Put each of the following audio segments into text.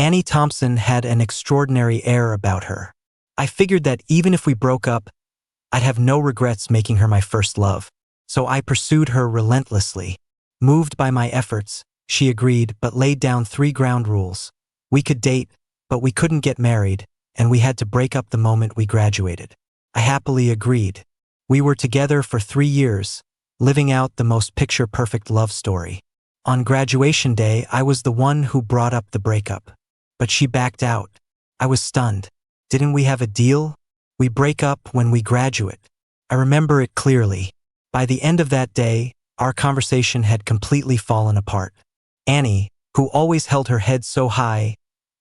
Annie Thompson had an extraordinary air about her. I figured that even if we broke up, I'd have no regrets making her my first love. So I pursued her relentlessly. Moved by my efforts, she agreed but laid down 3 ground rules. We could date, but we couldn't get married, and we had to break up the moment we graduated. I happily agreed. We were together for 3 years, living out the most picture-perfect love story. On graduation day, I was the one who brought up the breakup. But she backed out. I was stunned. Didn't we have a deal? We break up when we graduate. I remember it clearly. By the end of that day, our conversation had completely fallen apart. Annie, who always held her head so high,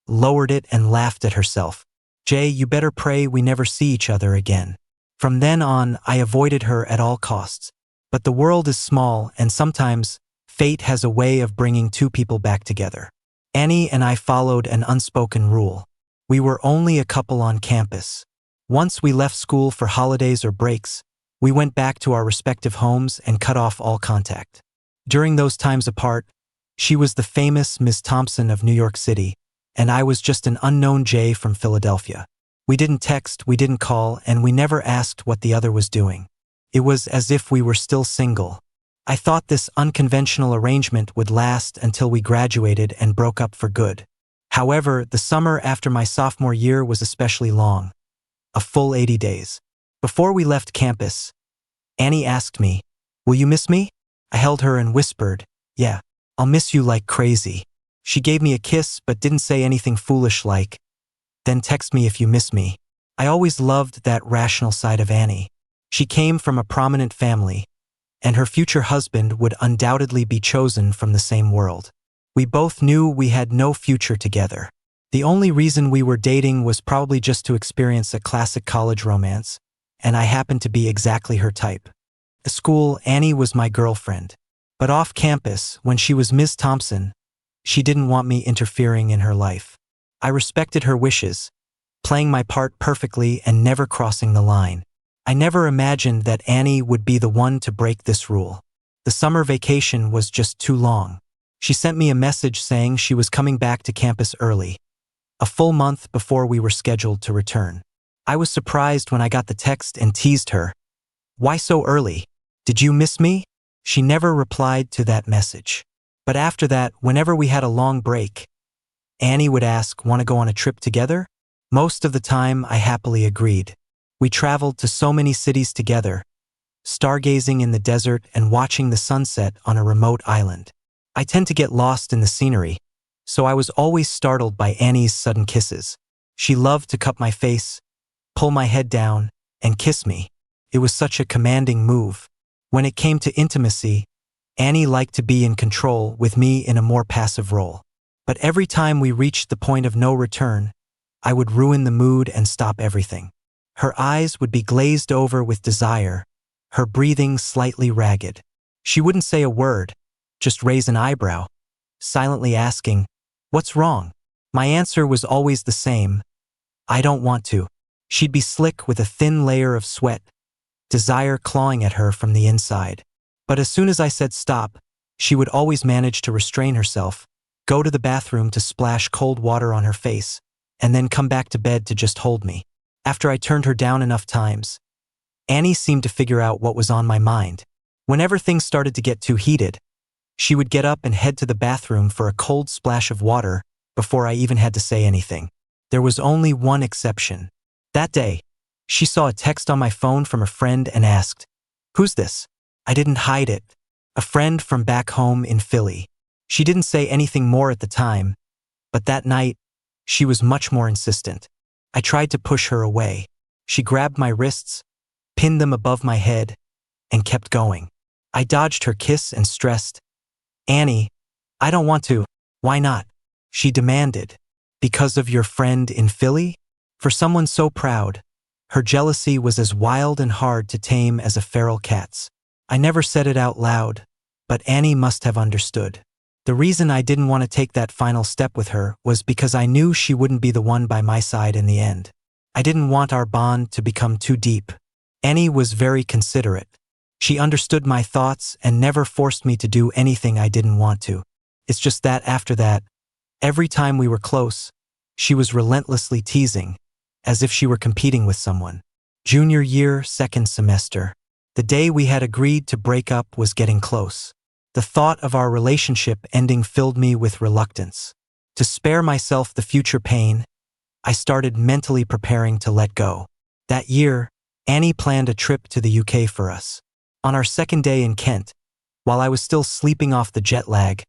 lowered it and laughed at herself. "Jay, you better pray we never see each other again." From then on, I avoided her at all costs. But the world is small, and sometimes fate has a way of bringing 2 people back together. Annie and I followed an unspoken rule. We were only a couple on campus. Once we left school for holidays or breaks, we went back to our respective homes and cut off all contact. During those times apart, she was the famous Miss Thompson of New York City, and I was just an unknown Jay from Philadelphia. We didn't text, we didn't call, and we never asked what the other was doing. It was as if we were still single. I thought this unconventional arrangement would last until we graduated and broke up for good. However, the summer after my sophomore year was especially long. A full 80 days. Before we left campus, Annie asked me, "Will you miss me?" I held her and whispered, "Yeah, I'll miss you like crazy." She gave me a kiss but didn't say anything foolish like, "Then text me if you miss me." I always loved that rational side of Annie. She came from a prominent family, and her future husband would undoubtedly be chosen from the same world. We both knew we had no future together. The only reason we were dating was probably just to experience a classic college romance, and I happened to be exactly her type. At school, Annie was my girlfriend. But off campus, when she was Ms. Thompson, she didn't want me interfering in her life. I respected her wishes, playing my part perfectly and never crossing the line. I never imagined that Annie would be the one to break this rule. The summer vacation was just too long. She sent me a message saying she was coming back to campus early, a full month before we were scheduled to return. I was surprised when I got the text and teased her. "Why so early? Did you miss me?" She never replied to that message. But after that, whenever we had a long break, Annie would ask, "Want to go on a trip together?" Most of the time, I happily agreed. We traveled to so many cities together, stargazing in the desert and watching the sunset on a remote island. I tend to get lost in the scenery, so I was always startled by Annie's sudden kisses. She loved to cup my face, pull my head down, and kiss me. It was such a commanding move. When it came to intimacy, Annie liked to be in control, with me in a more passive role. But every time we reached the point of no return, I would ruin the mood and stop everything. Her eyes would be glazed over with desire, her breathing slightly ragged. She wouldn't say a word, just raise an eyebrow, silently asking, "What's wrong?" My answer was always the same: "I don't want to." She'd be slick with a thin layer of sweat, desire clawing at her from the inside. But as soon as I said stop, she would always manage to restrain herself, go to the bathroom to splash cold water on her face, and then come back to bed to just hold me. After I turned her down enough times, Annie seemed to figure out what was on my mind. Whenever things started to get too heated, she would get up and head to the bathroom for a cold splash of water before I even had to say anything. There was only one exception. That day, she saw a text on my phone from a friend and asked, "Who's this?" I didn't hide it. A friend from back home in Philly. She didn't say anything more at the time, but that night, she was much more insistent. I tried to push her away. She grabbed my wrists, pinned them above my head, and kept going. I dodged her kiss and stressed, "Annie, I don't want to." "Why not?" she demanded. "Because of your friend in Philly?" For someone so proud, her jealousy was as wild and hard to tame as a feral cat's. I never said it out loud, but Annie must have understood. The reason I didn't want to take that final step with her was because I knew she wouldn't be the one by my side in the end. I didn't want our bond to become too deep. Annie was very considerate. She understood my thoughts and never forced me to do anything I didn't want to. It's just that after that, Every time we were close, she was relentlessly teasing, as if she were competing with someone. Junior year, second semester. The day we had agreed to break up was getting close. The thought of our relationship ending filled me with reluctance. To spare myself the future pain, I started mentally preparing to let go. That year, Annie planned a trip to the UK for us. On our second day in Kent, while I was still sleeping off the jet lag,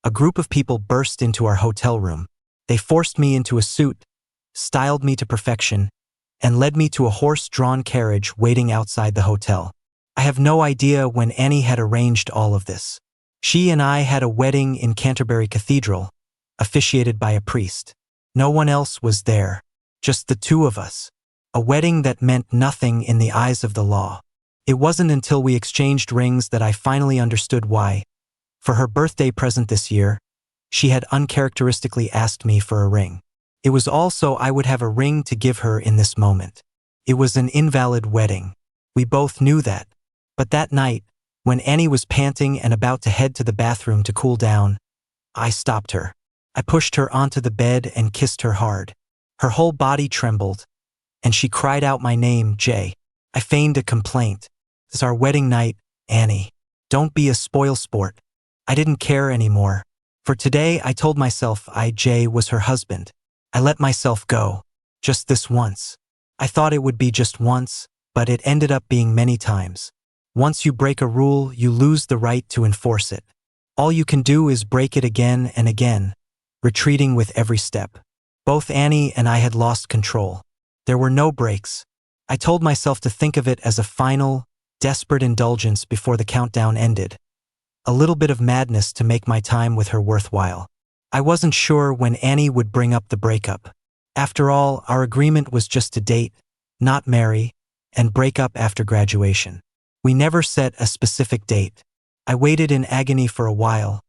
a group of people burst into our hotel room. They forced me into a suit, styled me to perfection, and led me to a horse-drawn carriage waiting outside the hotel. I have no idea when Annie had arranged all of this. She and I had a wedding in Canterbury Cathedral, officiated by a priest. No one else was there, just the two of us. A wedding that meant nothing in the eyes of the law. It wasn't until we exchanged rings that I finally understood why. For her birthday present this year, she had uncharacteristically asked me for a ring. It was also I would have a ring to give her in this moment. It was an invalid wedding. We both knew that. But that night, when Annie was panting and about to head to the bathroom to cool down, I stopped her. I pushed her onto the bed and kissed her hard. Her whole body trembled, and she cried out my name, Jay. I feigned a complaint. It's our wedding night, Annie. Don't be a spoilsport. I didn't care anymore. For today, I told myself Jay was her husband. I let myself go. Just this once. I thought it would be just once, but it ended up being many times. Once you break a rule, you lose the right to enforce it. All you can do is break it again and again, retreating with every step. Both Annie and I had lost control. There were no breaks. I told myself to think of it as a final, desperate indulgence before the countdown ended. A little bit of madness to make my time with her worthwhile. I wasn't sure when Annie would bring up the breakup. After all, our agreement was just to date, not marry, and break up after graduation. We never set a specific date. I waited in agony for a while,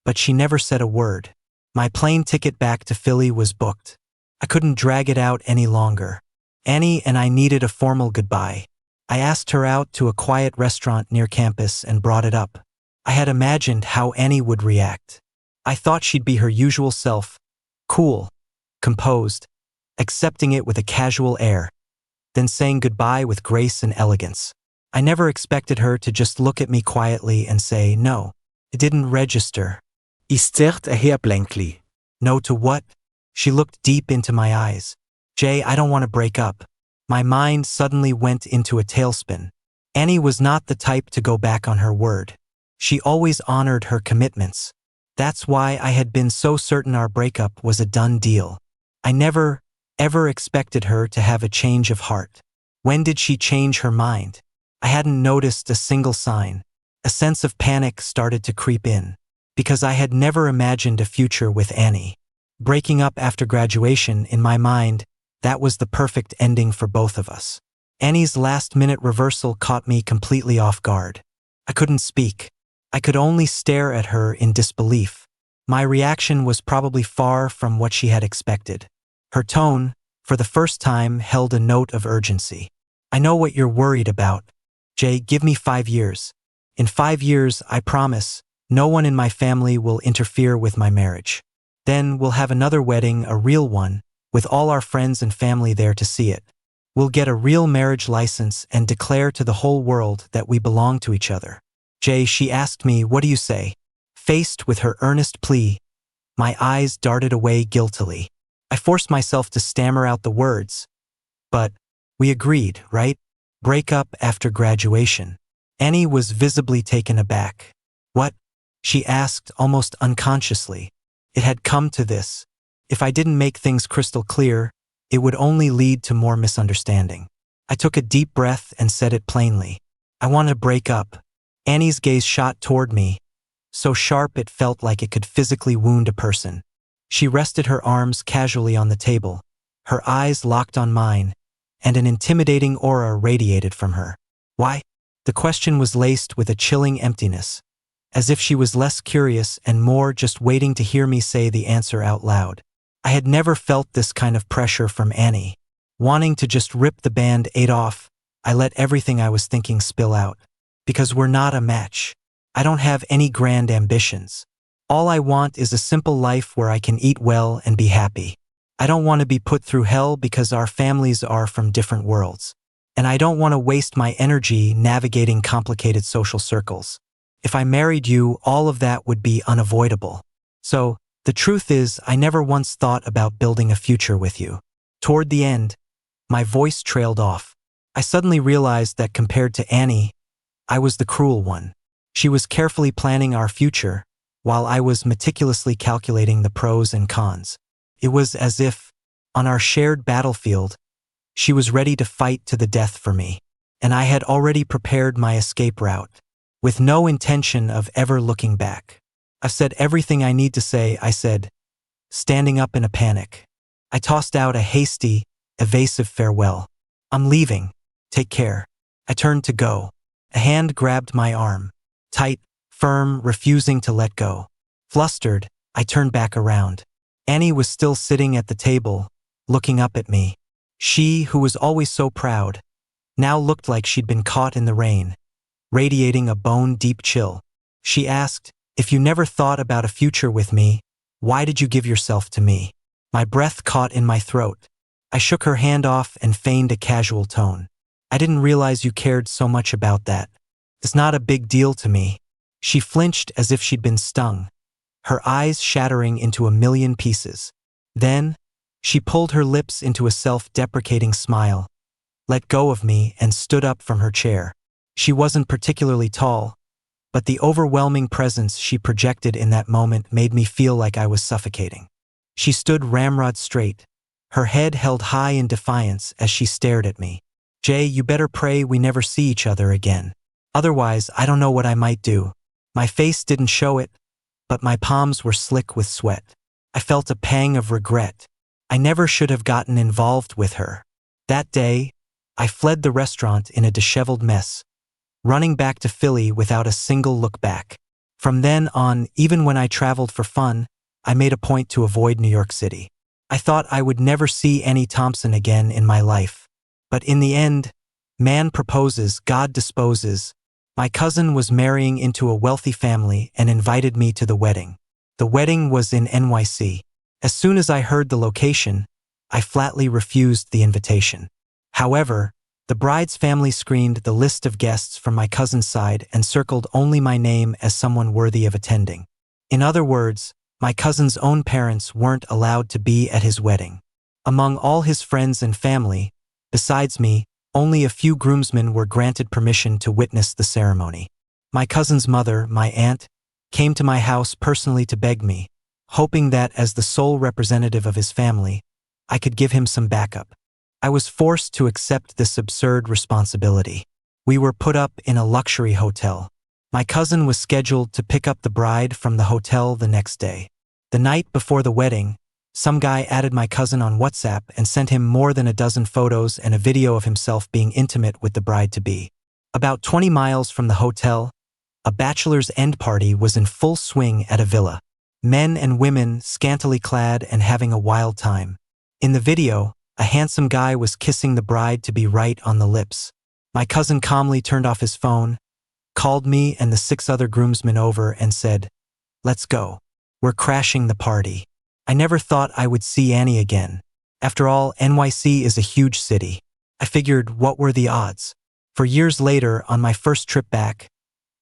but she never said a word. My plane ticket back to Philly was booked. I couldn't drag it out any longer. Annie and I needed a formal goodbye. I asked her out to a quiet restaurant near campus and brought it up. I had imagined how Annie would react. I thought she'd be her usual self, cool, composed, accepting it with a casual air, then saying goodbye with grace and elegance. I never expected her to just look at me quietly and say no. It didn't register. I stared at her blankly. No to what? She looked deep into my eyes. Jay, I don't want to break up. My mind suddenly went into a tailspin. Annie was not the type to go back on her word. She always honored her commitments. That's why I had been so certain our breakup was a done deal. I never, ever expected her to have a change of heart. When did she change her mind? I hadn't noticed a single sign. A sense of panic started to creep in, because I had never imagined a future with Annie. Breaking up after graduation, in my mind, that was the perfect ending for both of us. Annie's last-minute reversal caught me completely off guard. I couldn't speak. I could only stare at her in disbelief. My reaction was probably far from what she had expected. Her tone, for the first time, held a note of urgency. I know what you're worried about. Jay, give me 5 years. In 5 years, I promise, no one in my family will interfere with my marriage. Then we'll have another wedding, a real one, with all our friends and family there to see it. We'll get a real marriage license and declare to the whole world that we belong to each other. Jay, she asked me, what do you say? Faced with her earnest plea, my eyes darted away guiltily. I forced myself to stammer out the words. But we agreed, right? Break up after graduation. Annie was visibly taken aback. What? She asked almost unconsciously. It had come to this. If I didn't make things crystal clear, it would only lead to more misunderstanding. I took a deep breath and said it plainly. I want to break up. Annie's gaze shot toward me, so sharp it felt like it could physically wound a person. She rested her arms casually on the table, her eyes locked on mine, and an intimidating aura radiated from her. Why? The question was laced with a chilling emptiness, as if she was less curious and more just waiting to hear me say the answer out loud. I had never felt this kind of pressure from Annie. Wanting to just rip the Band-Aid off, I let everything I was thinking spill out. Because we're not a match. I don't have any grand ambitions. All I want is a simple life where I can eat well and be happy. I don't want to be put through hell because our families are from different worlds. And I don't want to waste my energy navigating complicated social circles. If I married you, all of that would be unavoidable. So, the truth is, I never once thought about building a future with you. Toward the end, my voice trailed off. I suddenly realized that compared to Annie, I was the cruel one. She was carefully planning our future, while I was meticulously calculating the pros and cons. It was as if, on our shared battlefield, she was ready to fight to the death for me, and I had already prepared my escape route, with no intention of ever looking back. I've said everything I need to say, I said, standing up in a panic. I tossed out a hasty, evasive farewell. I'm leaving. Take care. I turned to go. A hand grabbed my arm. Tight, firm, refusing to let go. Flustered, I turned back around. Annie was still sitting at the table, looking up at me. She, who was always so proud, now looked like she'd been caught in the rain, radiating a bone-deep chill. She asked, "If you never thought about a future with me, why did you give yourself to me?" My breath caught in my throat. I shook her hand off and feigned a casual tone. "I didn't realize you cared so much about that. It's not a big deal to me." She flinched as if she'd been stung, her eyes shattering into a million pieces. Then, she pulled her lips into a self-deprecating smile, let go of me, and stood up from her chair. She wasn't particularly tall, but the overwhelming presence she projected in that moment made me feel like I was suffocating. She stood ramrod straight, her head held high in defiance as she stared at me. "Jay, you better pray we never see each other again. Otherwise, I don't know what I might do." My face didn't show it, but my palms were slick with sweat. I felt a pang of regret. I never should have gotten involved with her. That day, I fled the restaurant in a disheveled mess, running back to Philly without a single look back. From then on, even when I traveled for fun, I made a point to avoid New York City. I thought I would never see Annie Thompson again in my life. But in the end, man proposes, God disposes. My cousin was marrying into a wealthy family and invited me to the wedding. The wedding was in NYC. As soon as I heard the location, I flatly refused the invitation. However, the bride's family screened the list of guests from my cousin's side and circled only my name as someone worthy of attending. In other words, my cousin's own parents weren't allowed to be at his wedding. Among all his friends and family, besides me, only a few groomsmen were granted permission to witness the ceremony. My cousin's mother, my aunt, came to my house personally to beg me, hoping that as the sole representative of his family, I could give him some backup. I was forced to accept this absurd responsibility. We were put up in a luxury hotel. My cousin was scheduled to pick up the bride from the hotel the next day. The night before the wedding, some guy added my cousin on WhatsApp and sent him more than a dozen photos and a video of himself being intimate with the bride-to-be. About 20 miles from the hotel, a bachelor's end party was in full swing at a villa. Men and women scantily clad and having a wild time. In the video, a handsome guy was kissing the bride to be right on the lips. My cousin calmly turned off his phone, called me and the 6 other groomsmen over and said, "Let's go. We're crashing the party." I never thought I would see Annie again. After all, NYC is a huge city. I figured, what were the odds? For years later, on my first trip back,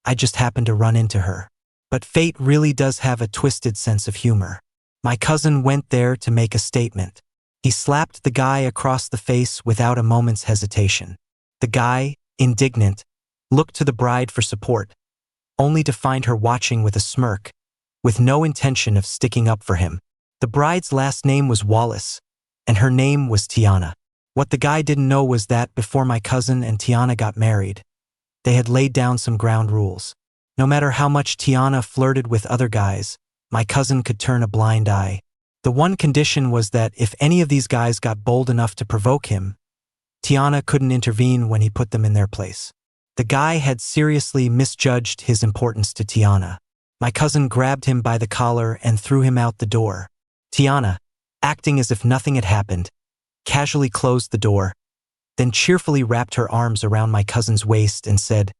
I just happened to run into her. But fate really does have a twisted sense of humor. My cousin went there to make a statement. He slapped the guy across the face without a moment's hesitation. The guy, indignant, looked to the bride for support, only to find her watching with a smirk, with no intention of sticking up for him. The bride's last name was Wallace, and her name was Tiana. What the guy didn't know was that before my cousin and Tiana got married, they had laid down some ground rules. No matter how much Tiana flirted with other guys, my cousin could turn a blind eye. The one condition was that if any of these guys got bold enough to provoke him, Tiana couldn't intervene when he put them in their place. The guy had seriously misjudged his importance to Tiana. My cousin grabbed him by the collar and threw him out the door. Tiana, acting as if nothing had happened, casually closed the door, then cheerfully wrapped her arms around my cousin's waist and said,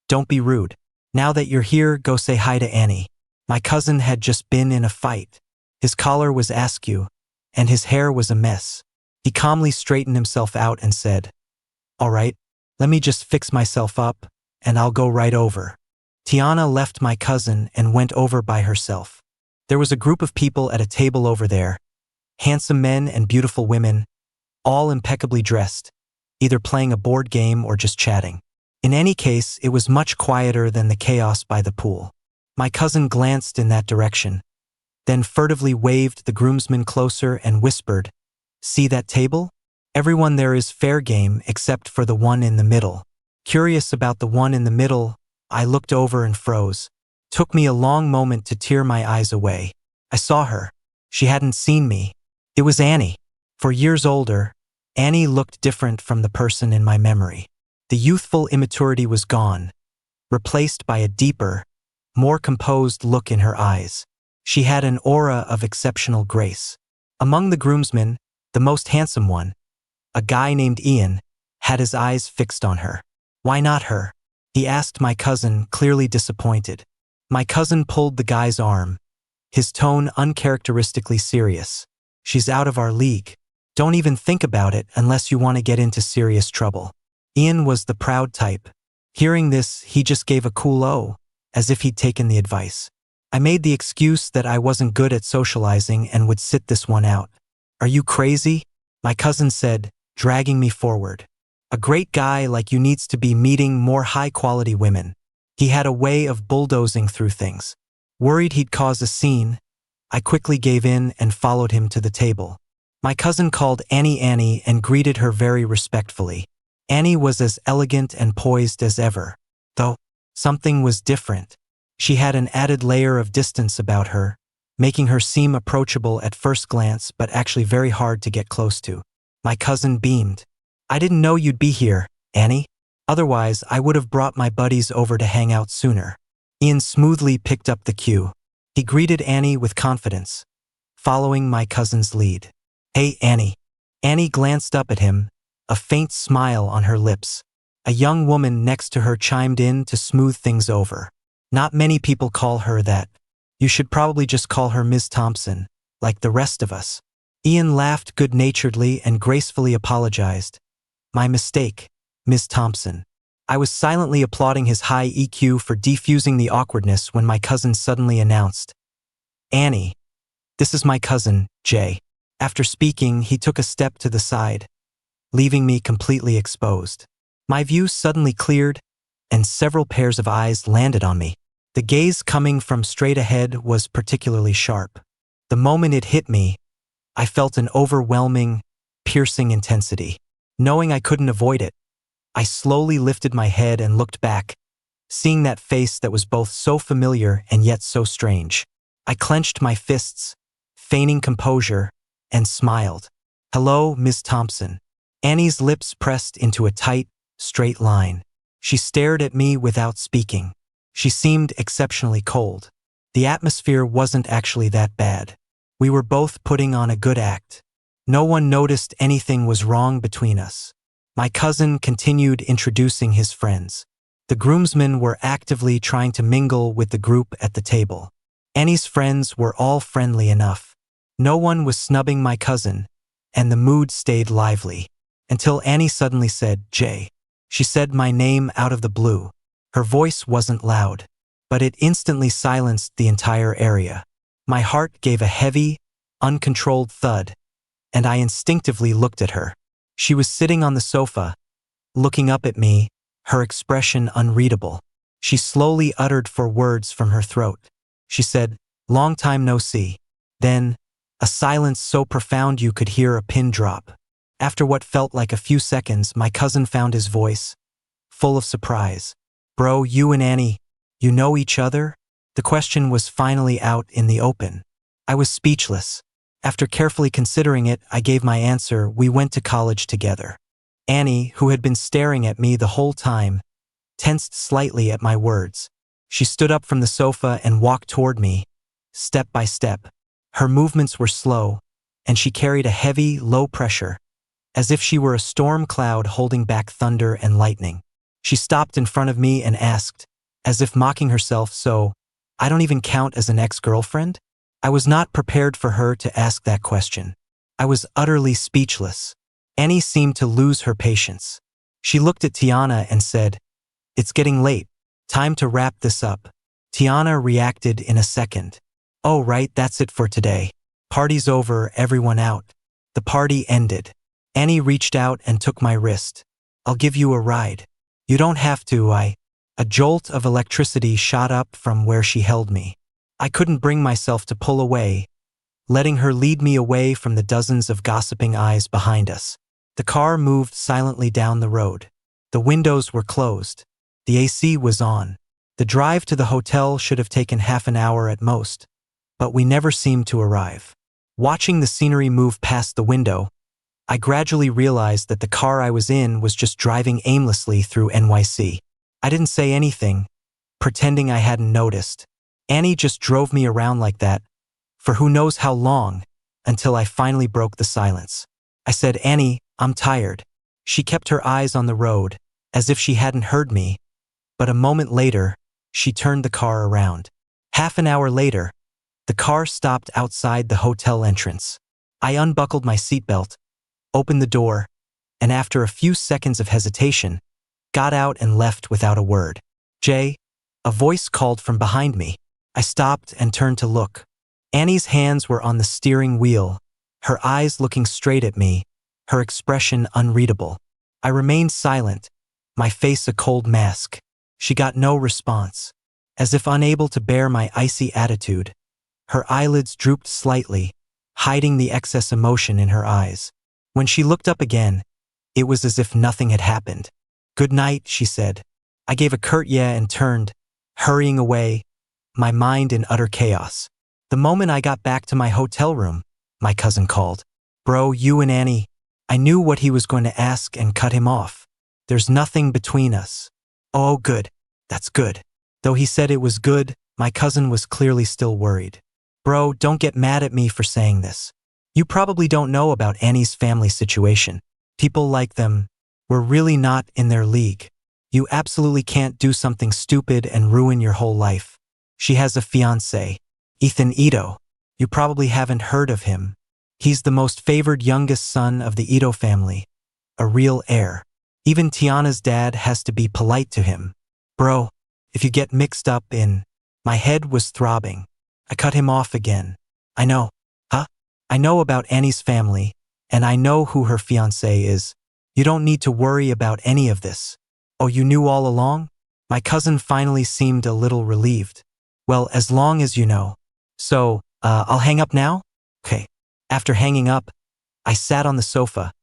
"Don't be rude. Now that you're here, go say hi to Annie." My cousin had just been in a fight. His collar was askew, and his hair was a mess. He calmly straightened himself out and said, "All right, let me just fix myself up, and I'll go right over." Tiana left my cousin and went over by herself. There was a group of people at a table over there, handsome men and beautiful women, all impeccably dressed, either playing a board game or just chatting. In any case, it was much quieter than the chaos by the pool. My cousin glanced in that direction, then furtively waved the groomsmen closer and whispered, "See that table? Everyone there is fair game except for the one in the middle." Curious about the one in the middle, I looked over and froze. Took me a long moment to tear my eyes away. I saw her. She hadn't seen me. It was Annie. For years older, Annie looked different from the person in my memory. The youthful immaturity was gone, replaced by a deeper, more composed look in her eyes. She had an aura of exceptional grace. Among the groomsmen, the most handsome one, a guy named Ian, had his eyes fixed on her. "Why not her?" he asked my cousin, clearly disappointed. My cousin pulled the guy's arm, his tone uncharacteristically serious. "She's out of our league. Don't even think about it unless you want to get into serious trouble." Ian was the proud type. Hearing this, he just gave a cool "oh," as if he'd taken the advice. I made the excuse that I wasn't good at socializing and would sit this one out. "Are you crazy?" my cousin said, dragging me forward. "A great guy like you needs to be meeting more high-quality women." He had a way of bulldozing through things. Worried he'd cause a scene, I quickly gave in and followed him to the table. My cousin called Annie Annie and greeted her very respectfully. Annie was as elegant and poised as ever, though something was different. She had an added layer of distance about her, making her seem approachable at first glance but actually very hard to get close to. My cousin beamed. "I didn't know you'd be here, Annie. Otherwise, I would have brought my buddies over to hang out sooner." Ian smoothly picked up the cue. He greeted Annie with confidence, following my cousin's lead. "Hey, Annie." Annie glanced up at him, a faint smile on her lips. A young woman next to her chimed in to smooth things over. "Not many people call her that. You should probably just call her Ms. Thompson, like the rest of us." Ian laughed good-naturedly and gracefully apologized. "My mistake, Ms. Thompson." I was silently applauding his high EQ for defusing the awkwardness when my cousin suddenly announced, "Annie, this is my cousin, Jay." After speaking, he took a step to the side, leaving me completely exposed. My view suddenly cleared, and several pairs of eyes landed on me. The gaze coming from straight ahead was particularly sharp. The moment it hit me, I felt an overwhelming, piercing intensity. Knowing I couldn't avoid it, I slowly lifted my head and looked back, seeing that face that was both so familiar and yet so strange. I clenched my fists, feigning composure, and smiled. "Hello, Ms. Thompson." Annie's lips pressed into a tight, straight line. She stared at me without speaking. She seemed exceptionally cold. The atmosphere wasn't actually that bad. We were both putting on a good act. No one noticed anything was wrong between us. My cousin continued introducing his friends. The groomsmen were actively trying to mingle with the group at the table. Annie's friends were all friendly enough. No one was snubbing my cousin, and the mood stayed lively. Until Annie suddenly said, "Jay." She said my name out of the blue. Her voice wasn't loud, but it instantly silenced the entire area. My heart gave a heavy, uncontrolled thud, and I instinctively looked at her. She was sitting on the sofa, looking up at me, her expression unreadable. She slowly uttered 4 words from her throat. She said, "Long time no see." Then, a silence so profound you could hear a pin drop. After what felt like a few seconds, my cousin found his voice, full of surprise. "Bro, you and Annie, you know each other?" The question was finally out in the open. I was speechless. After carefully considering it, I gave my answer: "We went to college together." Annie, who had been staring at me the whole time, tensed slightly at my words. She stood up from the sofa and walked toward me, step by step. Her movements were slow, and she carried a heavy, low pressure, as if she were a storm cloud holding back thunder and lightning. She stopped in front of me and asked, as if mocking herself, "So, I don't even count as an ex-girlfriend? I was not prepared for her to ask that question. I was utterly speechless. Annie seemed to lose her patience. She looked at Tiana and said, "It's getting late. Time to wrap this up." Tiana reacted in a second. "Oh right, that's it for today. Party's over, everyone out." The party ended. Annie reached out and took my wrist. "I'll give you a ride." "You don't have to, A jolt of electricity shot up from where she held me. I couldn't bring myself to pull away, letting her lead me away from the dozens of gossiping eyes behind us. The car moved silently down the road. The windows were closed. The AC was on. The drive to the hotel should have taken half an hour at most, but we never seemed to arrive. Watching the scenery move past the window, I gradually realized that the car I was in was just driving aimlessly through NYC. I didn't say anything, pretending I hadn't noticed. Annie just drove me around like that, for who knows how long, until I finally broke the silence. I said, "Annie, I'm tired." She kept her eyes on the road, as if she hadn't heard me, but a moment later, she turned the car around. Half an hour later, the car stopped outside the hotel entrance. I unbuckled my seatbelt, opened the door, and after a few seconds of hesitation, got out and left without a word. "Jay," a voice called from behind me. I stopped and turned to look. Annie's hands were on the steering wheel, her eyes looking straight at me, her expression unreadable. I remained silent, my face a cold mask. She got no response. As if unable to bear my icy attitude, her eyelids drooped slightly, hiding the excess emotion in her eyes. When she looked up again, it was as if nothing had happened. "Good night," she said. I gave a curt yeah and turned, hurrying away, my mind in utter chaos. The moment I got back to my hotel room, my cousin called. "Bro, you and Annie." I knew what he was going to ask and cut him off. "There's nothing between us." "Oh, good. That's good." Though he said it was good, my cousin was clearly still worried. "Bro, don't get mad at me for saying this. You probably don't know about Annie's family situation. People like them, we're really not in their league. You absolutely can't do something stupid and ruin your whole life. She has a fiancé, Ethan Ito. You probably haven't heard of him. He's the most favored youngest son of the Ito family, a real heir. Even Tiana's dad has to be polite to him. Bro, if you get mixed up in..." My head was throbbing. I cut him off again. "I know." "Huh? I know about Annie's family, and I know who her fiancé is. You don't need to worry about any of this." "Oh, you knew all along?" My cousin finally seemed a little relieved. "Well, as long as you know. So, I'll hang up now?" "Okay." After hanging up, I sat on the sofa,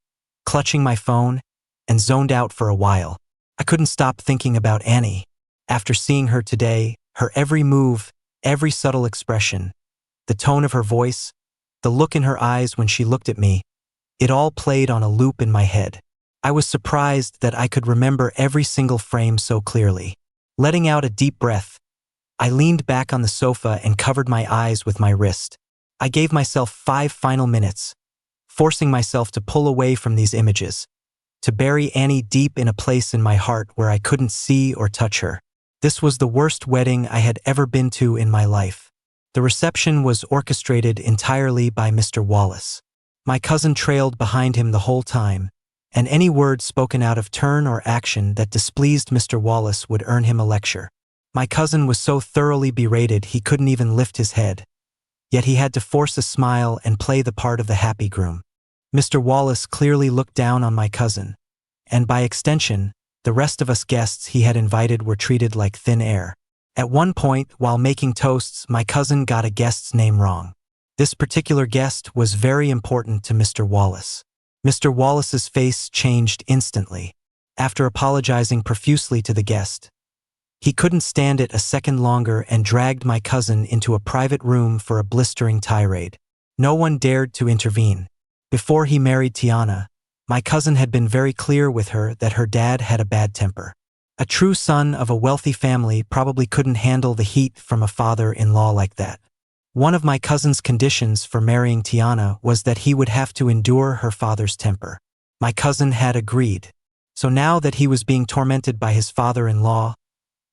clutching my phone, and zoned out for a while. I couldn't stop thinking about Annie. After seeing her today, her every move, every subtle expression, the tone of her voice, the look in her eyes when she looked at me, it all played on a loop in my head. I was surprised that I could remember every single frame so clearly. Letting out a deep breath, I leaned back on the sofa and covered my eyes with my wrist. I gave myself 5 final minutes, forcing myself to pull away from these images, to bury Annie deep in a place in my heart where I couldn't see or touch her. This was the worst wedding I had ever been to in my life. The reception was orchestrated entirely by Mr. Wallace. My cousin trailed behind him the whole time, and any word spoken out of turn or action that displeased Mr. Wallace would earn him a lecture. My cousin was so thoroughly berated he couldn't even lift his head, yet he had to force a smile and play the part of the happy groom. Mr. Wallace clearly looked down on my cousin, and by extension, the rest of us guests he had invited were treated like thin air. At one point, while making toasts, my cousin got a guest's name wrong. This particular guest was very important to Mr. Wallace. Mr. Wallace's face changed instantly. After apologizing profusely to the guest, he couldn't stand it a second longer and dragged my cousin into a private room for a blistering tirade. No one dared to intervene. Before he married Tiana, my cousin had been very clear with her that her dad had a bad temper. A true son of a wealthy family probably couldn't handle the heat from a father-in-law like that. One of my cousin's conditions for marrying Tiana was that he would have to endure her father's temper. My cousin had agreed. So now that he was being tormented by his father-in-law,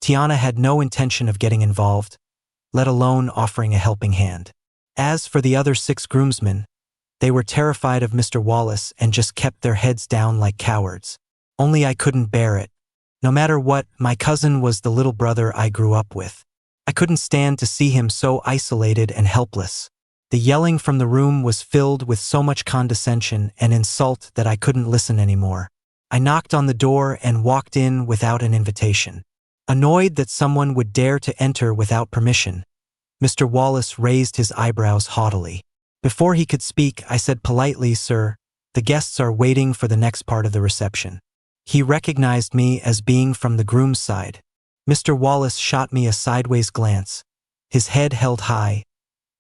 Tiana had no intention of getting involved, let alone offering a helping hand. As for the other 6 groomsmen, they were terrified of Mr. Wallace and just kept their heads down like cowards. Only I couldn't bear it. No matter what, my cousin was the little brother I grew up with. I couldn't stand to see him so isolated and helpless. The yelling from the room was filled with so much condescension and insult that I couldn't listen anymore. I knocked on the door and walked in without an invitation. Annoyed that someone would dare to enter without permission, Mr. Wallace raised his eyebrows haughtily. Before he could speak, I said politely, "Sir, the guests are waiting for the next part of the reception." He recognized me as being from the groom's side. Mr. Wallace shot me a sideways glance, his head held high,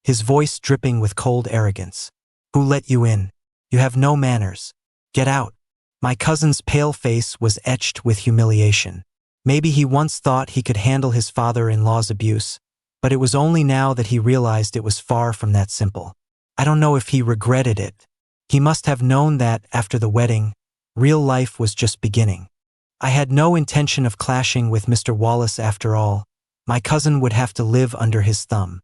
his voice dripping with cold arrogance. "Who let you in? You have no manners. Get out." My cousin's pale face was etched with humiliation. Maybe he once thought he could handle his father-in-law's abuse, but it was only now that he realized it was far from that simple. I don't know if he regretted it. He must have known that, after the wedding, real life was just beginning. I had no intention of clashing with Mr. Wallace after all. My cousin would have to live under his thumb.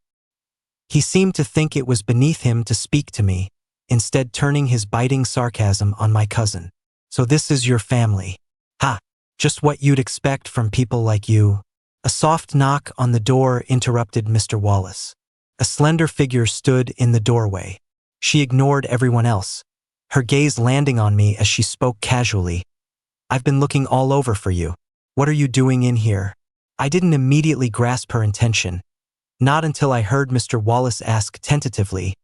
He seemed to think it was beneath him to speak to me, instead turning his biting sarcasm on my cousin. "So this is your family. Ha! Just what you'd expect from people like you." A soft knock on the door interrupted Mr. Wallace. A slender figure stood in the doorway. She ignored everyone else, her gaze landing on me as she spoke casually. "I've been looking all over for you. What are you doing in here?" I didn't immediately grasp her intention, not until I heard Mr. Wallace ask tentatively,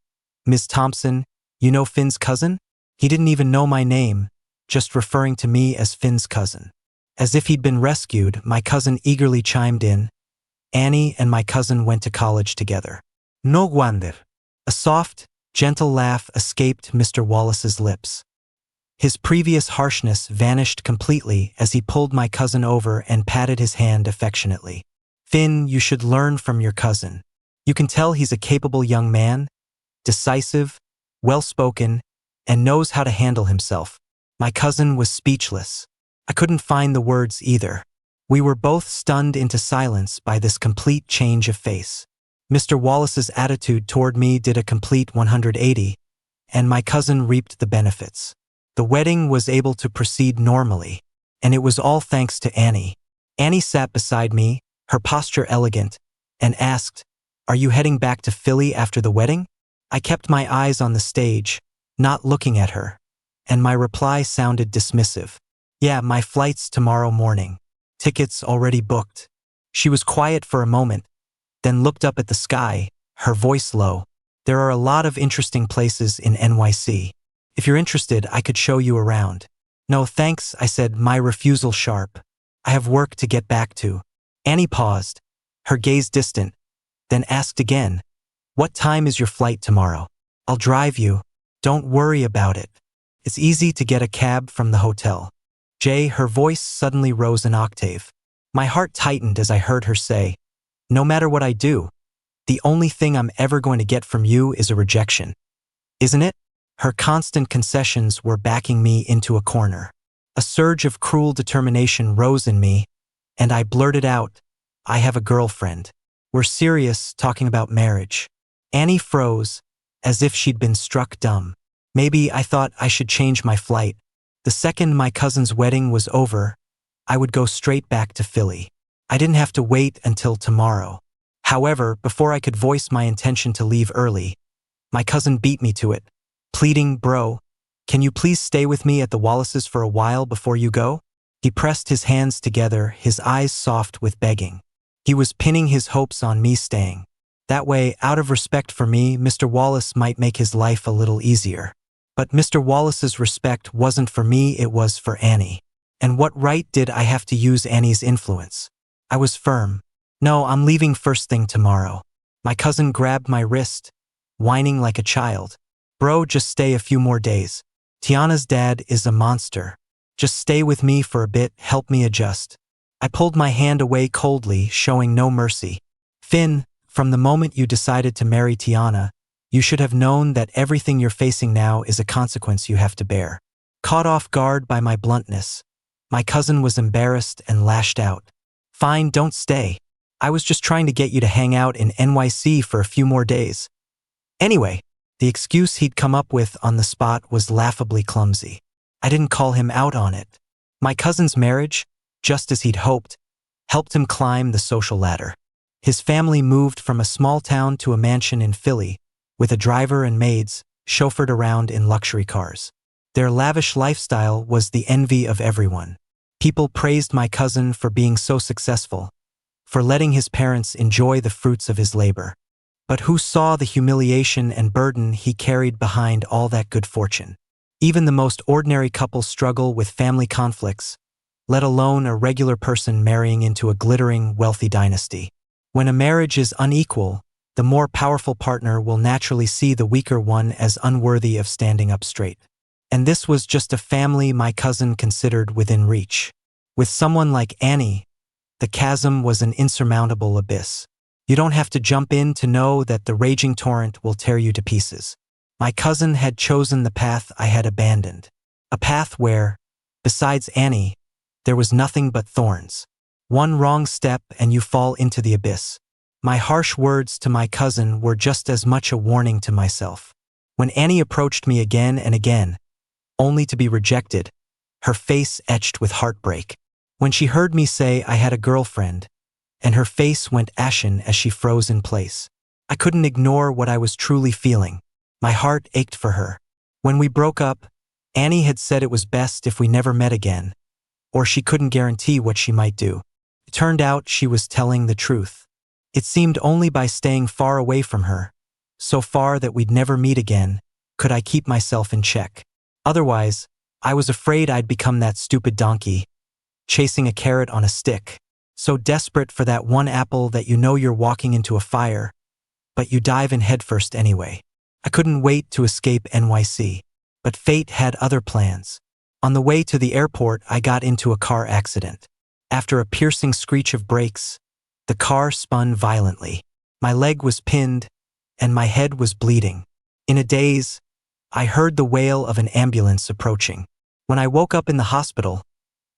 "Ms. Thompson, you know Finn's cousin?" He didn't even know my name, just referring to me as Finn's cousin. As if he'd been rescued, my cousin eagerly chimed in. "Annie and my cousin went to college together." "No wonder." A soft, gentle laugh escaped Mr. Wallace's lips. His previous harshness vanished completely as he pulled my cousin over and patted his hand affectionately. "Finn, you should learn from your cousin. You can tell he's a capable young man, decisive, well-spoken, and knows how to handle himself." My cousin was speechless. I couldn't find the words either. We were both stunned into silence by this complete change of face. Mr. Wallace's attitude toward me did a complete 180, and my cousin reaped the benefits. The wedding was able to proceed normally, and it was all thanks to Annie. Annie sat beside me, her posture elegant, and asked, "Are you heading back to Philly after the wedding?" I kept my eyes on the stage, not looking at her, and my reply sounded dismissive. "Yeah, my flight's tomorrow morning. Tickets already booked." She was quiet for a moment, then looked up at the sky, her voice low. "There are a lot of interesting places in NYC. If you're interested, I could show you around." "No, thanks," I said, my refusal sharp. "I have work to get back to." Annie paused, her gaze distant, then asked again, "What time is your flight tomorrow?" "I'll drive you. Don't worry about it. It's easy to get a cab from the hotel." Jay, her voice suddenly rose an octave. My heart tightened as I heard her say, "No matter what I do, the only thing I'm ever going to get from you is a rejection. Isn't it?" Her constant concessions were backing me into a corner. A surge of cruel determination rose in me, and I blurted out, "I have a girlfriend. We're serious, talking about marriage." Annie froze, as if she'd been struck dumb. Maybe I thought I should change my flight. The second my cousin's wedding was over, I would go straight back to Philly. I didn't have to wait until tomorrow. However, before I could voice my intention to leave early, my cousin beat me to it, pleading, "Bro, can you please stay with me at the Wallaces for a while before you go?" He pressed his hands together, his eyes soft with begging. He was pinning his hopes on me staying. That way, out of respect for me, Mr. Wallace might make his life a little easier. But Mr. Wallace's respect wasn't for me, it was for Annie. And what right did I have to use Annie's influence? I was firm. "No, I'm leaving first thing tomorrow." My cousin grabbed my wrist, whining like a child. "Bro, just stay a few more days. Tiana's dad is a monster. Just stay with me for a bit, help me adjust." I pulled my hand away coldly, showing no mercy. "Finn, from the moment you decided to marry Tiana, you should have known that everything you're facing now is a consequence you have to bear." Caught off guard by my bluntness, my cousin was embarrassed and lashed out. "Fine, don't stay. I was just trying to get you to hang out in NYC for a few more days. Anyway, the excuse he'd come up with on the spot was laughably clumsy. I didn't call him out on it. My cousin's marriage, just as he'd hoped, helped him climb the social ladder. His family moved from a small town to a mansion in Philly, with a driver and maids chauffeured around in luxury cars. Their lavish lifestyle was the envy of everyone. People praised my cousin for being so successful, for letting his parents enjoy the fruits of his labor. But who saw the humiliation and burden he carried behind all that good fortune? Even the most ordinary couples struggle with family conflicts, let alone a regular person marrying into a glittering, wealthy dynasty. When a marriage is unequal, the more powerful partner will naturally see the weaker one as unworthy of standing up straight. And this was just a family my cousin considered within reach. With someone like Annie, the chasm was an insurmountable abyss. You don't have to jump in to know that the raging torrent will tear you to pieces. My cousin had chosen the path I had abandoned. A path where, besides Annie, there was nothing but thorns. One wrong step and you fall into the abyss. My harsh words to my cousin were just as much a warning to myself. When Annie approached me again and again, only to be rejected, her face etched with heartbreak. When she heard me say I had a girlfriend, and her face went ashen as she froze in place. I couldn't ignore what I was truly feeling. My heart ached for her. When we broke up, Annie had said it was best if we never met again, or she couldn't guarantee what she might do. It turned out she was telling the truth. It seemed only by staying far away from her, so far that we'd never meet again, could I keep myself in check. Otherwise, I was afraid I'd become that stupid donkey, chasing a carrot on a stick, so desperate for that one apple that you know you're walking into a fire, but you dive in headfirst anyway. I couldn't wait to escape NYC, but fate had other plans. On the way to the airport, I got into a car accident. After a piercing screech of brakes, the car spun violently. My leg was pinned, and my head was bleeding. In a daze, I heard the wail of an ambulance approaching. When I woke up in the hospital,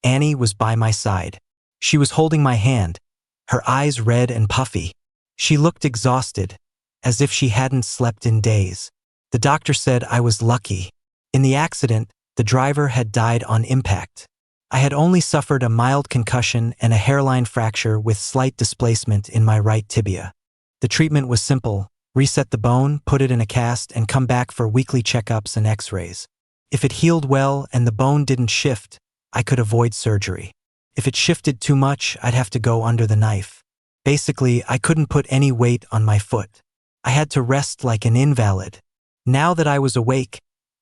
Annie was by my side. She was holding my hand, her eyes red and puffy. She looked exhausted, as if she hadn't slept in days. The doctor said I was lucky. In the accident, the driver had died on impact. I had only suffered a mild concussion and a hairline fracture with slight displacement in my right tibia. The treatment was simple: reset the bone, put it in a cast, and come back for weekly checkups and x-rays. If it healed well and the bone didn't shift, I could avoid surgery. If it shifted too much, I'd have to go under the knife. Basically, I couldn't put any weight on my foot. I had to rest like an invalid. Now that I was awake,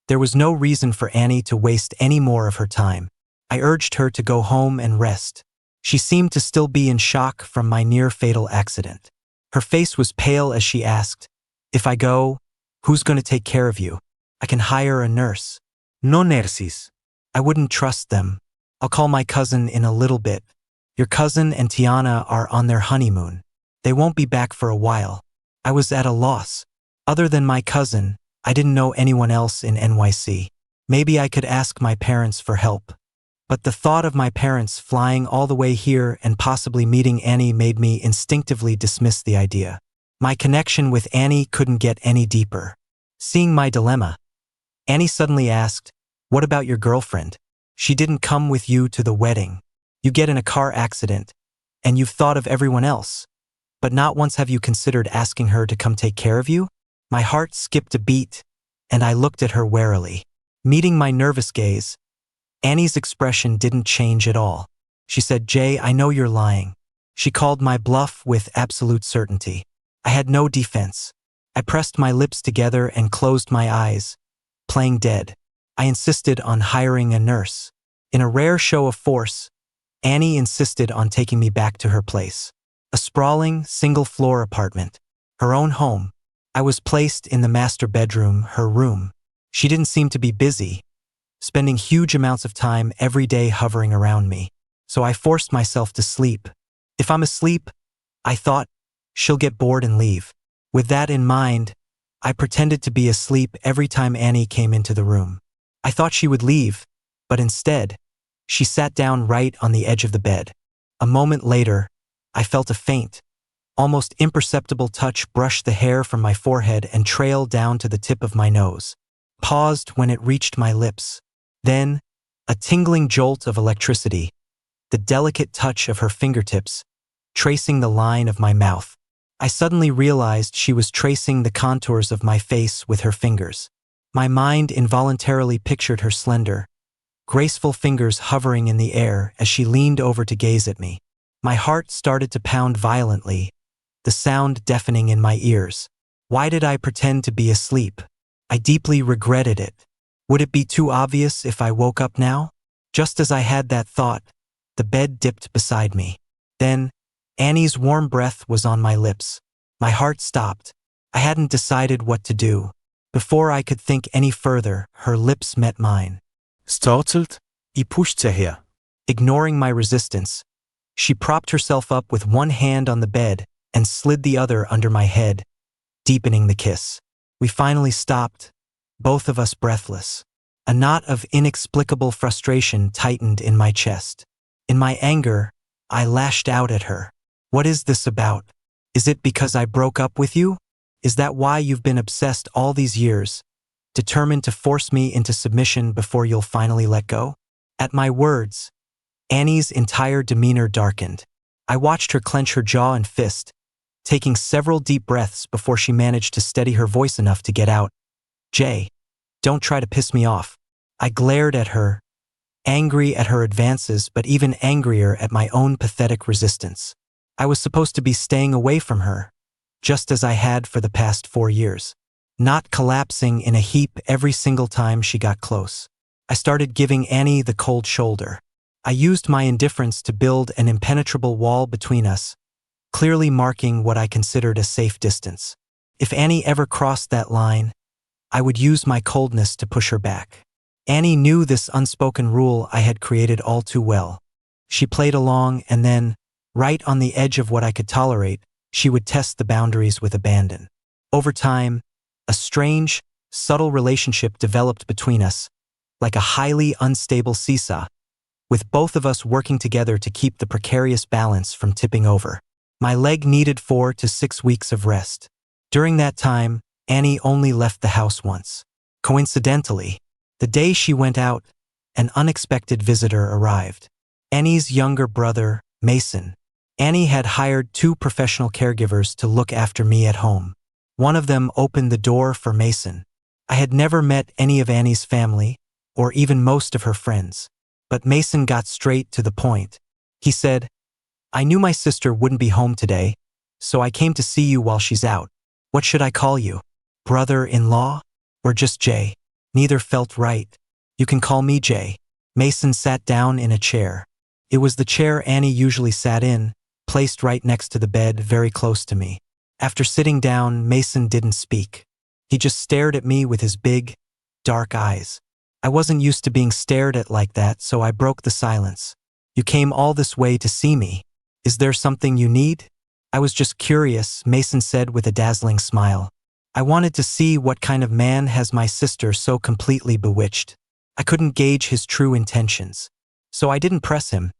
there was no reason for Annie to waste any more of her time. I urged her to go home and rest. She seemed to still be in shock from my near-fatal accident. Her face was pale as she asked, "If I go, who's going to take care of you? I can hire a nurse." No nurses. I wouldn't trust them. I'll call my cousin in a little bit. Your cousin and Tiana are on their honeymoon. They won't be back for a while. I was at a loss. Other than my cousin, I didn't know anyone else in NYC. Maybe I could ask my parents for help. But the thought of my parents flying all the way here and possibly meeting Annie made me instinctively dismiss the idea. My connection with Annie couldn't get any deeper. Seeing my dilemma, Annie suddenly asked, "What about your girlfriend? She didn't come with you to the wedding. You get in a car accident, and you've thought of everyone else, but not once have you considered asking her to come take care of you?" My heart skipped a beat, and I looked at her warily. Meeting my nervous gaze, Annie's expression didn't change at all. She said, "Jay, I know you're lying." She called my bluff with absolute certainty. I had no defense. I pressed my lips together and closed my eyes, playing dead. I insisted on hiring a nurse. In a rare show of force, Annie insisted on taking me back to her place. A sprawling, single-floor apartment. Her own home. I was placed in the master bedroom, her room. She didn't seem to be busy, spending huge amounts of time every day hovering around me. So I forced myself to sleep. If I'm asleep, I thought, she'll get bored and leave. With that in mind, I pretended to be asleep every time Annie came into the room. I thought she would leave, but instead, she sat down right on the edge of the bed. A moment later, I felt a faint, Almost imperceptible touch brushed the hair from my forehead and trailed down to the tip of my nose. Paused when it reached my lips. Then, a tingling jolt of electricity, the delicate touch of her fingertips, tracing the line of my mouth. I suddenly realized she was tracing the contours of my face with her fingers. My mind involuntarily pictured her slender, graceful fingers hovering in the air as she leaned over to gaze at me. My heart started to pound violently, the sound deafening in my ears. Why did I pretend to be asleep? I deeply regretted it. Would it be too obvious if I woke up now? Just as I had that thought, the bed dipped beside me. Then, Annie's warm breath was on my lips. My heart stopped. I hadn't decided what to do. Before I could think any further, her lips met mine. Startled, I pushed her. Ignoring my resistance, she propped herself up with one hand on the bed and slid the other under my head, deepening the kiss. We finally stopped, both of us breathless. A knot of inexplicable frustration tightened in my chest. In my anger, I lashed out at her. What is this about? Is it because I broke up with you? Is that why you've been obsessed all these years, determined to force me into submission before you'll finally let go? At my words, Annie's entire demeanor darkened. I watched her clench her jaw and fist, taking several deep breaths before she managed to steady her voice enough to get out. Jay, don't try to piss me off. I glared at her, angry at her advances but even angrier at my own pathetic resistance. I was supposed to be staying away from her, just as I had for the past 4 years, not collapsing in a heap every single time she got close. I started giving Annie the cold shoulder. I used my indifference to build an impenetrable wall between us, clearly marking what I considered a safe distance. If Annie ever crossed that line, I would use my coldness to push her back. Annie knew this unspoken rule I had created all too well. She played along and then, right on the edge of what I could tolerate, she would test the boundaries with abandon. Over time, a strange, subtle relationship developed between us, like a highly unstable seesaw, with both of us working together to keep the precarious balance from tipping over. My leg needed 4 to 6 weeks of rest. During that time, Annie only left the house once. Coincidentally, the day she went out, an unexpected visitor arrived. Annie's younger brother, Mason. Annie had hired 2 professional caregivers to look after me at home. One of them opened the door for Mason. I had never met any of Annie's family, or even most of her friends. But Mason got straight to the point. He said, I knew my sister wouldn't be home today, so I came to see you while she's out. What should I call you? Brother-in-law? Or just Jay? Neither felt right. You can call me Jay. Mason sat down in a chair. It was the chair Annie usually sat in, placed right next to the bed, very close to me. After sitting down, Mason didn't speak. He just stared at me with his big, dark eyes. I wasn't used to being stared at like that, so I broke the silence. You came all this way to see me. Is there something you need? I was just curious, Mason said with a dazzling smile. I wanted to see what kind of man has my sister so completely bewitched. I couldn't gauge his true intentions. So I didn't press him,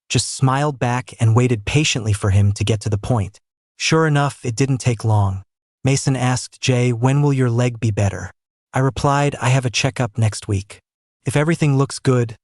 just smiled back and waited patiently for him to get to the point. Sure enough, it didn't take long. Mason asked, Jay, when will your leg be better? I replied, I have a checkup next week. If everything looks good,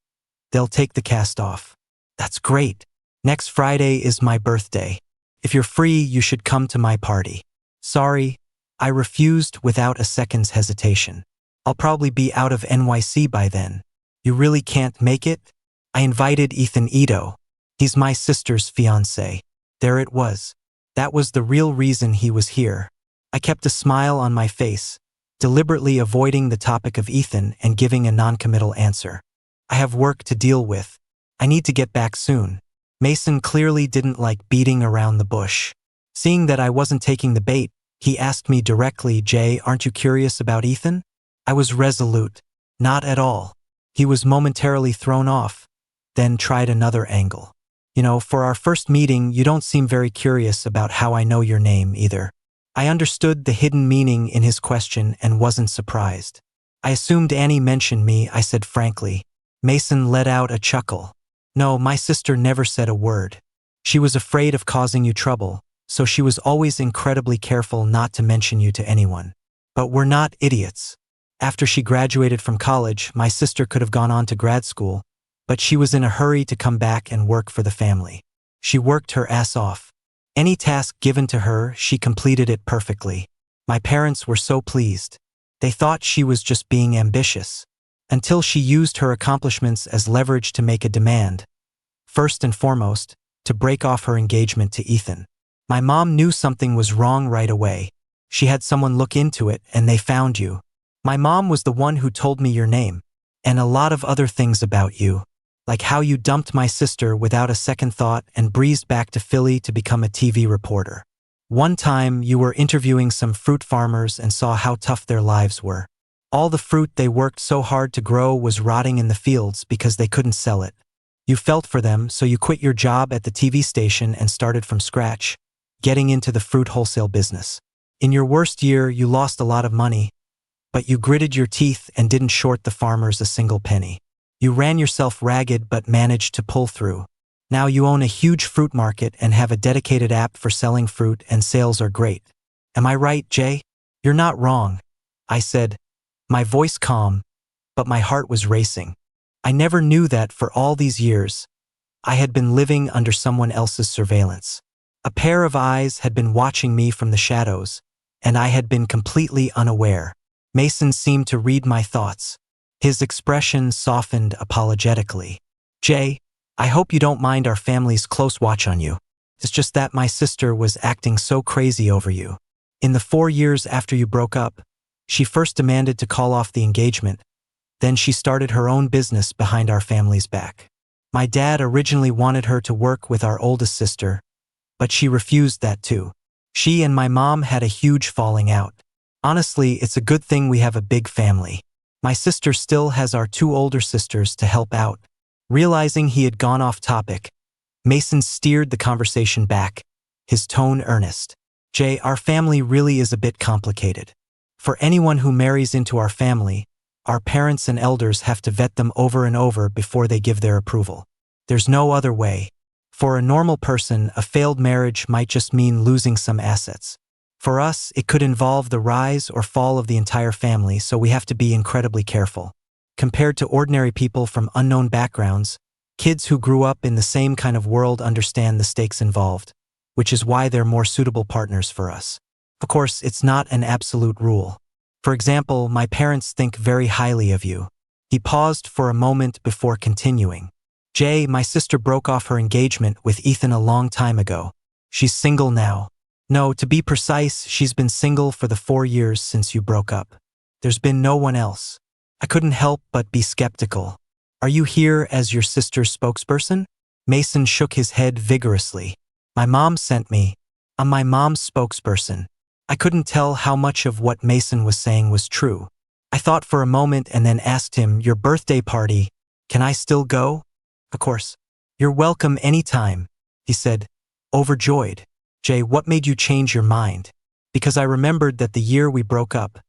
they'll take the cast off. That's great. Next Friday is my birthday. If you're free, you should come to my party. Sorry, I refused without a second's hesitation. I'll probably be out of NYC by then. You really can't make it? I invited Ethan Ito. He's my sister's fiancé. There it was. That was the real reason he was here. I kept a smile on my face, deliberately avoiding the topic of Ethan and giving a non-committal answer. I have work to deal with. I need to get back soon. Mason clearly didn't like beating around the bush. Seeing that I wasn't taking the bait, he asked me directly, Jay, aren't you curious about Ethan? I was resolute. Not at all. He was momentarily thrown off, then tried another angle. You know, for our first meeting, you don't seem very curious about how I know your name either. I understood the hidden meaning in his question and wasn't surprised. I assumed Annie mentioned me, I said frankly. Mason let out a chuckle. No, my sister never said a word. She was afraid of causing you trouble, so she was always incredibly careful not to mention you to anyone. But we're not idiots. After she graduated from college, my sister could have gone on to grad school, but she was in a hurry to come back and work for the family. She worked her ass off. Any task given to her, she completed it perfectly. My parents were so pleased. They thought she was just being ambitious, until she used her accomplishments as leverage to make a demand. First and foremost, to break off her engagement to Ethan. My mom knew something was wrong right away. She had someone look into it and they found you. My mom was the one who told me your name, and a lot of other things about you, like how you dumped my sister without a second thought and breezed back to Philly to become a TV reporter. One time, you were interviewing some fruit farmers and saw how tough their lives were. All the fruit they worked so hard to grow was rotting in the fields because they couldn't sell it. You felt for them, so you quit your job at the TV station and started from scratch, getting into the fruit wholesale business. In your worst year, you lost a lot of money, but you gritted your teeth and didn't short the farmers a single penny. You ran yourself ragged but managed to pull through. Now you own a huge fruit market and have a dedicated app for selling fruit, and sales are great. Am I right, Jay? You're not wrong, I said, my voice calm, but my heart was racing. I never knew that for all these years, I had been living under someone else's surveillance. A pair of eyes had been watching me from the shadows, and I had been completely unaware. Mason seemed to read my thoughts. His expression softened apologetically. Jay, I hope you don't mind our family's close watch on you. It's just that my sister was acting so crazy over you. In the 4 years after you broke up, she first demanded to call off the engagement. Then she started her own business behind our family's back. My dad originally wanted her to work with our oldest sister, but she refused that too. She and my mom had a huge falling out. Honestly, it's a good thing we have a big family. My sister still has our 2 older sisters to help out. Realizing he had gone off topic, Mason steered the conversation back, his tone earnest. Jay, our family really is a bit complicated. For anyone who marries into our family, our parents and elders have to vet them over and over before they give their approval. There's no other way. For a normal person, a failed marriage might just mean losing some assets. For us, it could involve the rise or fall of the entire family, so we have to be incredibly careful. Compared to ordinary people from unknown backgrounds, kids who grew up in the same kind of world understand the stakes involved, which is why they're more suitable partners for us. Of course, it's not an absolute rule. For example, my parents think very highly of you. He paused for a moment before continuing. Jay, my sister broke off her engagement with Ethan a long time ago. She's single now. No, to be precise, she's been single for the 4 years since you broke up. There's been no one else. I couldn't help but be skeptical. Are you here as your sister's spokesperson? Mason shook his head vigorously. My mom sent me. I'm my mom's spokesperson. I couldn't tell how much of what Mason was saying was true. I thought for a moment and then asked him, your birthday party, can I still go? Of course. You're welcome anytime, he said, overjoyed. Jay, what made you change your mind? Because I remembered that the year we broke up,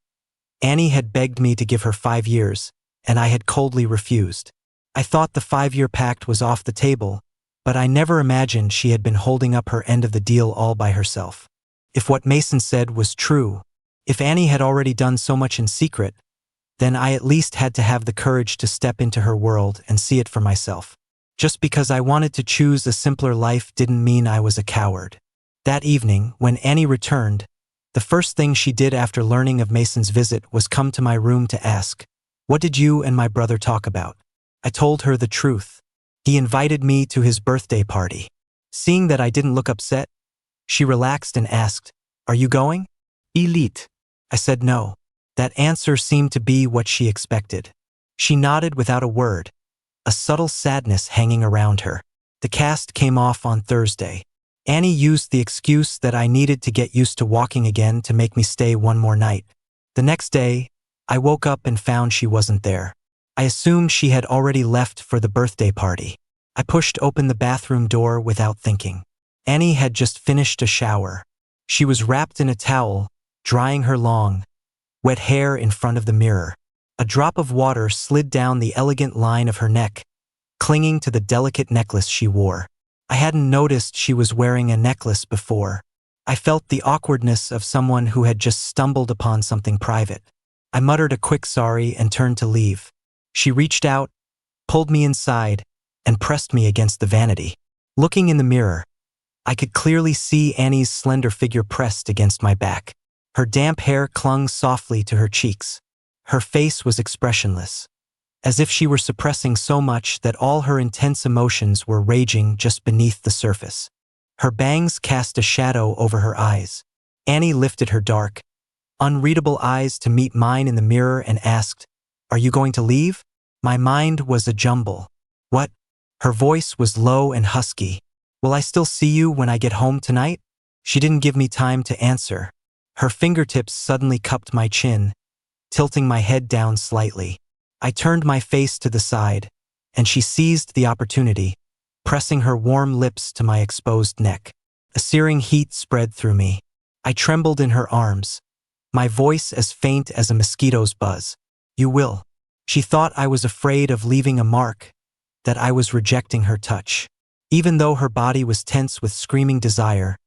Annie had begged me to give her 5 years, and I had coldly refused. I thought the 5-year pact was off the table, but I never imagined she had been holding up her end of the deal all by herself. If what Mason said was true, if Annie had already done so much in secret, then I at least had to have the courage to step into her world and see it for myself. Just because I wanted to choose a simpler life didn't mean I was a coward. That evening, when Annie returned, the first thing she did after learning of Mason's visit was come to my room to ask, what did you and my brother talk about? I told her the truth. He invited me to his birthday party. Seeing that I didn't look upset, she relaxed and asked, are you going? Elite. I said no. That answer seemed to be what she expected. She nodded without a word, a subtle sadness hanging around her. The cast came off on Thursday. Annie used the excuse that I needed to get used to walking again to make me stay one more night. The next day, I woke up and found she wasn't there. I assumed she had already left for the birthday party. I pushed open the bathroom door without thinking. Annie had just finished a shower. She was wrapped in a towel, drying her long, wet hair in front of the mirror. A drop of water slid down the elegant line of her neck, clinging to the delicate necklace she wore. I hadn't noticed she was wearing a necklace before. I felt the awkwardness of someone who had just stumbled upon something private. I muttered a quick sorry and turned to leave. She reached out, pulled me inside, and pressed me against the vanity. Looking in the mirror, I could clearly see Annie's slender figure pressed against my back. Her damp hair clung softly to her cheeks. Her face was expressionless, as if she were suppressing so much that all her intense emotions were raging just beneath the surface. Her bangs cast a shadow over her eyes. Annie lifted her dark, unreadable eyes to meet mine in the mirror and asked, "Are you going to leave?" My mind was a jumble. "What?" Her voice was low and husky. "Will I still see you when I get home tonight?" She didn't give me time to answer. Her fingertips suddenly cupped my chin, tilting my head down slightly. I turned my face to the side, and she seized the opportunity, pressing her warm lips to my exposed neck. A searing heat spread through me. I trembled in her arms, my voice as faint as a mosquito's buzz. "You will." She thought I was afraid of leaving a mark, that I was rejecting her touch. Even though her body was tense with screaming desire,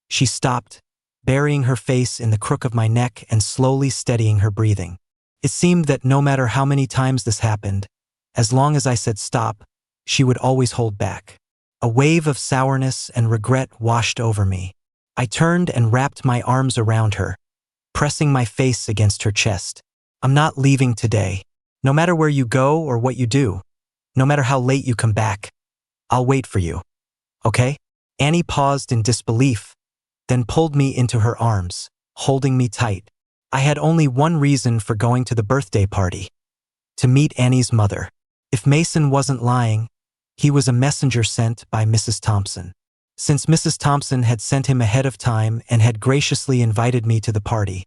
she stopped, burying her face in the crook of my neck and slowly steadying her breathing. It seemed that no matter how many times this happened, as long as I said stop, she would always hold back. A wave of sourness and regret washed over me. I turned and wrapped my arms around her, pressing my face against her chest. "I'm not leaving today. No matter where you go or what you do, no matter how late you come back, I'll wait for you. Okay?" Annie paused in disbelief, then pulled me into her arms, holding me tight. I had only one reason for going to the birthday party: to meet Annie's mother. If Mason wasn't lying, he was a messenger sent by Mrs. Thompson. Since Mrs. Thompson had sent him ahead of time and had graciously invited me to the party,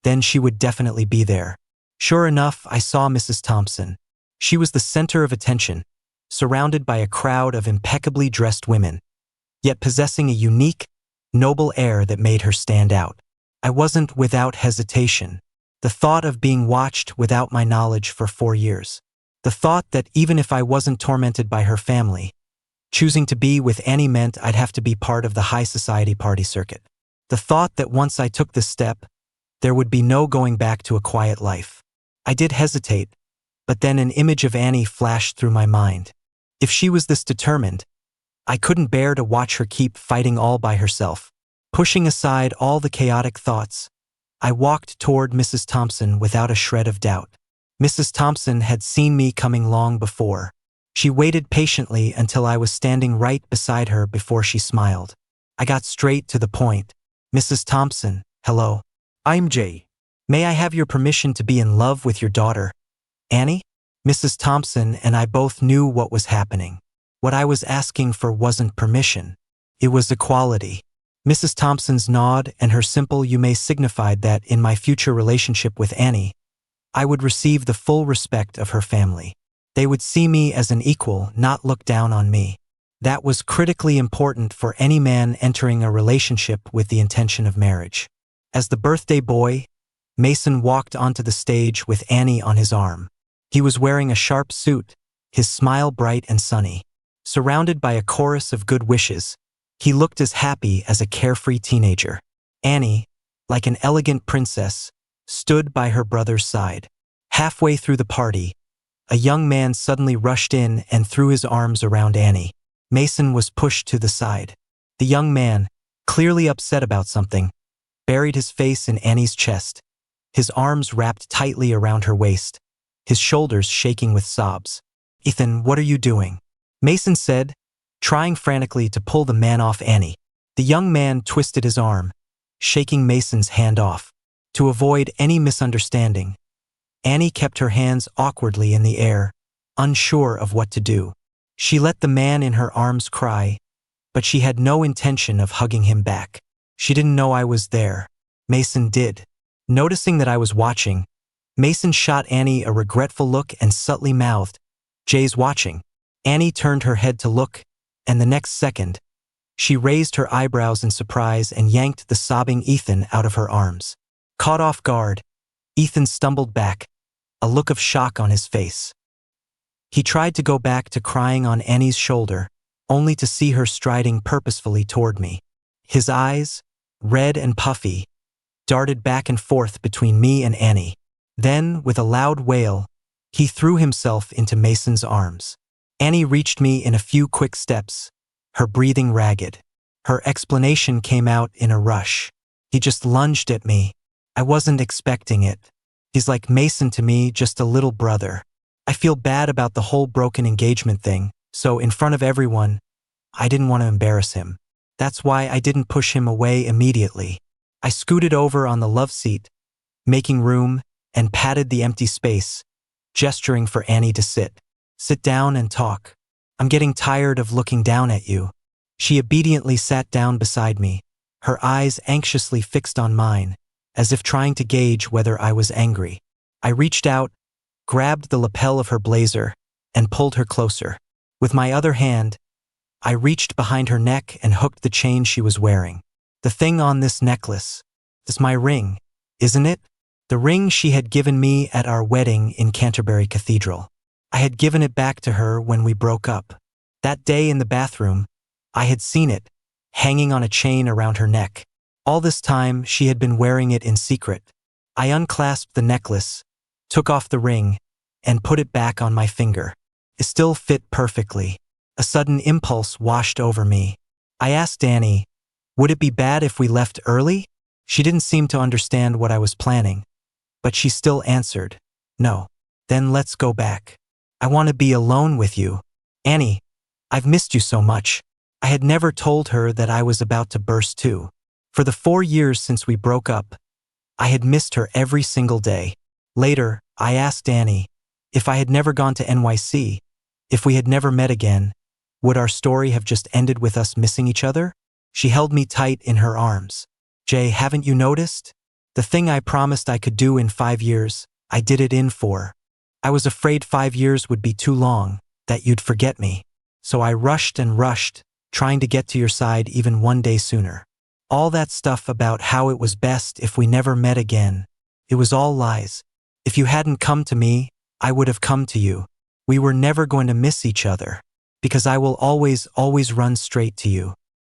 then she would definitely be there. Sure enough, I saw Mrs. Thompson. She was the center of attention, surrounded by a crowd of impeccably dressed women, yet possessing a unique, noble air that made her stand out. I wasn't without hesitation. The thought of being watched without my knowledge for 4 years. The thought that even if I wasn't tormented by her family, choosing to be with Annie meant I'd have to be part of the high society party circuit. The thought that once I took this step, there would be no going back to a quiet life. I did hesitate, but then an image of Annie flashed through my mind. If she was this determined, I couldn't bear to watch her keep fighting all by herself. Pushing aside all the chaotic thoughts, I walked toward Mrs. Thompson without a shred of doubt. Mrs. Thompson had seen me coming long before. She waited patiently until I was standing right beside her before she smiled. I got straight to the point. "Mrs. Thompson, hello. I'm Jay. May I have your permission to be in love with your daughter, Annie?" Mrs. Thompson and I both knew what was happening. What I was asking for wasn't permission. It was equality. Mrs. Thompson's nod and her simple "you may" signified that in my future relationship with Annie, I would receive the full respect of her family. They would see me as an equal, not look down on me. That was critically important for any man entering a relationship with the intention of marriage. As the birthday boy, Mason walked onto the stage with Annie on his arm. He was wearing a sharp suit, his smile bright and sunny. Surrounded by a chorus of good wishes, he looked as happy as a carefree teenager. Annie, like an elegant princess, stood by her brother's side. Halfway through the party, a young man suddenly rushed in and threw his arms around Annie. Mason was pushed to the side. The young man, clearly upset about something, buried his face in Annie's chest, his arms wrapped tightly around her waist, his shoulders shaking with sobs. "Ethan, what are you doing?" Mason said, trying frantically to pull the man off Annie. The young man twisted his arm, shaking Mason's hand off. To avoid any misunderstanding, Annie kept her hands awkwardly in the air, unsure of what to do. She let the man in her arms cry, but she had no intention of hugging him back. She didn't know I was there. Mason did. Noticing that I was watching, Mason shot Annie a regretful look and subtly mouthed, "Jay's watching." Annie turned her head to look, and the next second, she raised her eyebrows in surprise and yanked the sobbing Ethan out of her arms. Caught off guard, Ethan stumbled back, a look of shock on his face. He tried to go back to crying on Annie's shoulder, only to see her striding purposefully toward me. His eyes, red and puffy, darted back and forth between me and Annie. Then, with a loud wail, he threw himself into Mason's arms. Annie reached me in a few quick steps, her breathing ragged. Her explanation came out in a rush. He just lunged at me. I wasn't expecting it. He's like Mason to me, just a little brother. I feel bad about the whole broken engagement thing, so in front of everyone, I didn't want to embarrass him. That's why I didn't push him away immediately. I scooted over on the love seat, making room, and patted the empty space, gesturing for Annie to sit. Sit down and talk. I'm getting tired of looking down at you. She obediently sat down beside me, her eyes anxiously fixed on mine, as if trying to gauge whether I was angry. I reached out, grabbed the lapel of her blazer, and pulled her closer. With my other hand, I reached behind her neck and hooked the chain she was wearing. The thing on this necklace is my ring, isn't it? The ring she had given me at our wedding in Canterbury Cathedral. I had given it back to her when we broke up. That day in the bathroom, I had seen it, hanging on a chain around her neck. All this time, she had been wearing it in secret. I unclasped the necklace, took off the ring, and put it back on my finger. It still fit perfectly. A sudden impulse washed over me. I asked Annie, would it be bad if we left early? She didn't seem to understand what I was planning, but she still answered, no. Then let's go back. I want to be alone with you. Annie, I've missed you so much. I had never told her that I was about to burst too. For the 4 years since we broke up, I had missed her every single day. Later, I asked Annie, if I had never gone to NYC, if we had never met again, would our story have just ended with us missing each other? She held me tight in her arms. Jay, haven't you noticed? The thing I promised I could do in 5 years, I did it in 4. I was afraid 5 years would be too long, that you'd forget me. So I rushed and rushed, trying to get to your side even 1 day sooner. All that stuff about how it was best if we never met again, it was all lies. If you hadn't come to me, I would have come to you. We were never going to miss each other, because I will always run straight to you.